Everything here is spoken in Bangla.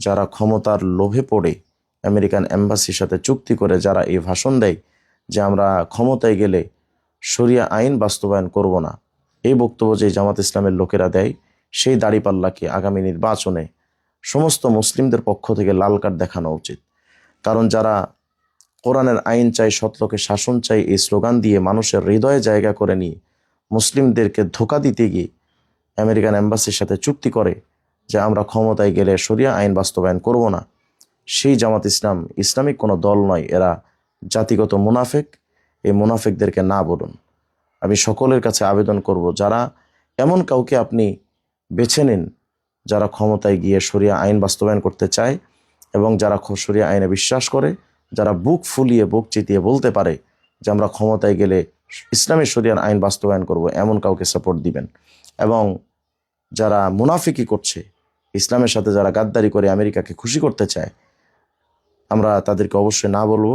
যারা ক্ষমতার লোভে পড়ে আমেরিকান এম্বাসির সাথে চুক্তি করে যারা এই ভাষণ দেয় যে আমরা ক্ষমতায় গেলে শরিয়া আইন বাস্তবায়ন করব না, এই বক্তব্য যে জামাত ইসলামের লোকেরা দেয়, সেই দাড়িপাল্লাকে আগামী নির্বাচনে সমস্ত মুসলিমদের পক্ষ থেকে লাল কার্ড দেখানো উচিত। কারণ যারা কোরআনের আইন চাই, সৎলোকে শাসন চাই, এই স্লোগান দিয়ে মানুষের হৃদয়ে জায়গা করে নিয়ে মুসলিমদেরকে ধোঁকা দিতে গিয়ে আমেরিকান এম্বাসির সাথে চুক্তি করে যে আমরা ক্ষমতায় গেলে শরিয়া আইন বাস্তবায়ন করব না, সেই জামাত ইসলাম ইসলামিক কোনো দল নয়, এরা জাতিগত মুনাফেক। এই মুনাফেকদেরকে না বলুন। আমি সকলের কাছে আবেদন করব, যারা এমন কাউকে আপনি বেছে নিন যারা ক্ষমতায় গিয়ে শরিয়া আইন বাস্তবায়ন করতে চায় এবং যারা শরিয়া আইনে বিশ্বাস করে, যারা বুক ফুলিয়ে বুক চিতিয়ে বলতে পারে যে আমরা ক্ষমতায় গেলে ইসলামী শরিয়ার আইন বাস্তবায়ন করব, এমন কাউকে সাপোর্ট দিবেন। এবং যারা মুনাফিকি করছে, ইসলামের সাথে যারা গাদ্দারি করে আমেরিকাকে খুশি করতে চায়, আমরা তাদেরকে অবশ্যই না বলবো।